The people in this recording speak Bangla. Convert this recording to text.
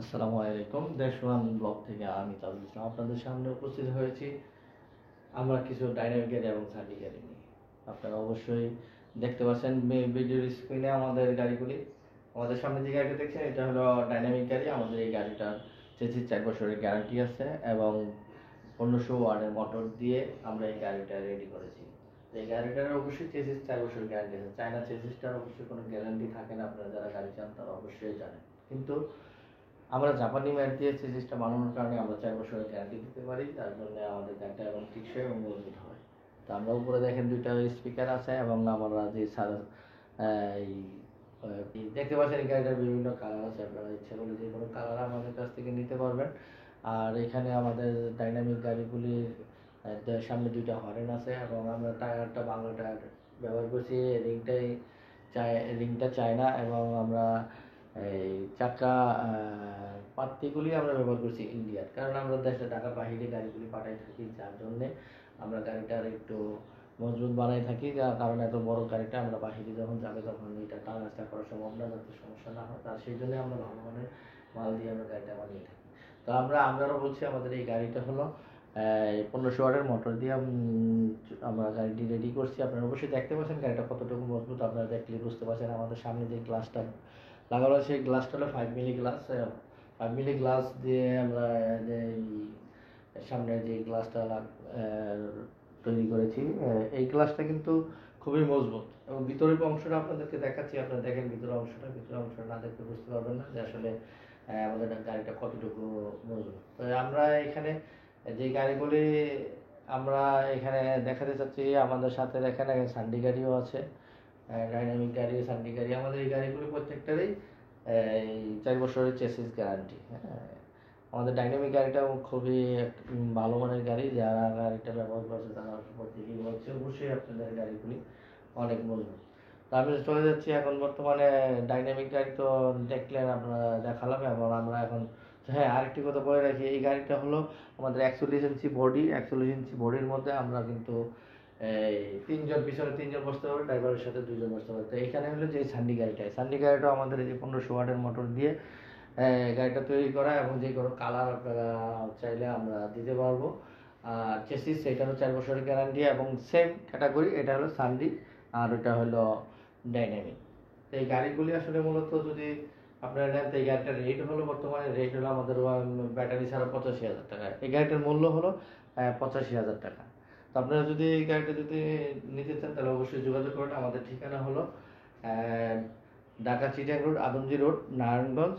আসসালামু আলাইকুম। দেশওয়ান ব্লগ থেকে আমি তাজুল ইসলাম আপনাদের সামনে উপস্থিত হয়েছি আমরা কিছু ডাইনামিক গাড়ি এবং সার্ডি গাড়ি নিয়ে। আপনারা অবশ্যই দেখতে পাচ্ছেন ভিডিওর স্ক্রিনে আমাদের গাড়িগুলি। আমাদের সামনে যে গাড়িটা দেখছেন এটা হলো ডাইনামিক গাড়ি। আমাদের এই গাড়িটার চেসিস 4 বছরের গ্যারান্টি আছে এবং 1500 ওয়াটের মোটর দিয়ে আমরা এই গাড়িটা রেডি করেছি। এই গাড়িটার অবশ্যই চেসিস 4 বছরের গ্যারান্টি আছে। চায়না চেসিসটার অবশ্যই কোনো গ্যারান্টি থাকে না, আপনারা যারা গাড়ি চান তারা অবশ্যই জানেন। কিন্তু আমরা জাপানি ম্যাট দিয়ে চেসিসটা বানানোর কারণে আমরা 4 বছরের গ্যারান্টি দিতে পারি, তার জন্য আমাদের গাড়িটা এবং টিকসই এবং মজবুত হয়। তো আমরা উপরে দেখেন দুইটা স্পিকার আছে এবং আমরা যে দেখতে পাচ্ছেন এই গাড়িটার বিভিন্ন কালার আছে, আপনারা ইচ্ছা করলে যে কোনো কালার আমাদের কাছ থেকে নিতে পারবেন। আর এখানে আমাদের ডাইনামিক গাড়িগুলির সামনে দুইটা হরেন আছে এবং আমরা টায়ারটা বাংলা টায়ার ব্যবহার করছি। রিংটা চায়না এবং আমরা এই চাকা পাত্তিগুলি আমরা ব্যবহার করছি ইন্ডিয়ার, কারণ আমরা দেশে ঢাকার বাহিরে গাড়িগুলি পাঠাই থাকি, যার জন্যে আমরা গাড়িটার একটু মজবুত বানাই থাকি। যার কারণে এত বড় গাড়িটা আমরা বাহিরে যখন যাবে তখন এটা টানাস্তা করার সম্ভব না, যাতে সমস্যা না হয়, তার সেই জন্য আমরা ভালো মানের মাল দিয়ে আমরা গাড়িটা বানিয়ে থাকি। তো আমরাও বলছি আমাদের এই গাড়িটা হলো 1500 ওয়াটের মোটর দিয়ে আমরা গাড়িটি রেডি করছি। আপনারা অবশ্যই দেখতে পাচ্ছেন গাড়িটা কতটুকু মজবুত, আপনারা দেখলে বুঝতে পারছেন। আমাদের সামনে যে গ্লাসটা লাগানো সেই গ্লাসটা হলো 5 মিলি গ্লাস। 5 মিলি গ্লাস দিয়ে আমরা যে সামনে যে গ্লাসটা তৈরি করেছি, এই গ্লাসটা কিন্তু খুবই মজবুত এবং ভিতরের অংশটা আপনাদেরকে দেখাচ্ছি। আপনারা দেখেন ভিতরের অংশটা না দেখতে বুঝতে পারবেন না যে আসলে আমাদের গাড়িটা কতটুকু মজবুত। তো আমরা এখানে যে গাড়িগুলি আমরা এখানে দেখাতে চাচ্ছি, আমাদের সাথে দেখেন সান্ডি গাড়িও আছে, ডাইনামিক গাড়ি, সান্ডি গাড়ি। আমাদের এই গাড়িগুলি প্রত্যেকটারই 4 বছরের চেসিস গ্যারান্টি। আমাদের ডাইনামিক গাড়িটাও খুবই ভালো মানের গাড়ি, যারা গাড়িটা ব্যবহার করছে তারা প্রত্যেকেই বলছে অবশ্যই আপনাদের গাড়িগুলি অনেক মজবুত। তো আমি চলে যাচ্ছি এখন বর্তমানে ডাইনামিক গাড়ি তো দেখলেন, আপনারা দেখালাম এবং আমরা এখন হ্যাঁ আরেকটি কথা বলে রাখি, এই গাড়িটা হলো আমাদের 41 ইঞ্চি বডি। 41 ইঞ্চি বডির মধ্যে আমরা কিন্তু এই পিছনে তিনজন বসতে পারবে, ড্রাইভারের সাথে 2জন বসতে পারবে। তো এখানে হলো যে সান্ডি গাড়িটাও আমাদের এই যে 1500 ওয়াটের মোটর দিয়ে গাড়িটা তৈরি করা এবং যে কোনো কালার আপনারা চাইলে আমরা দিতে পারবো। আর চেসিস এটারও 4 বছরের গ্যারান্টি এবং সেম ক্যাটাগরি, এটা হলো সান্ডি আর ওটা হলো ডাইনামিক। তো এই গাড়িগুলি আসলে মূলত যদি আপনারা নেন, তো এই গাড়িটার রেট হলো বর্তমানে আমাদের ব্যাটারি ছাড়া 85,000 টাকা। এই গাড়িটার মূল্য হলো 85,000 টাকা। তো আপনারা যদি এই গাড়িটা যদি নিতে চান তাহলে অবশ্যই যোগাযোগ করুন। আমাদের ঠিকানা হলো ঢাকা চিটাগাং রোড, আদমজী রোড, নারায়ণগঞ্জ।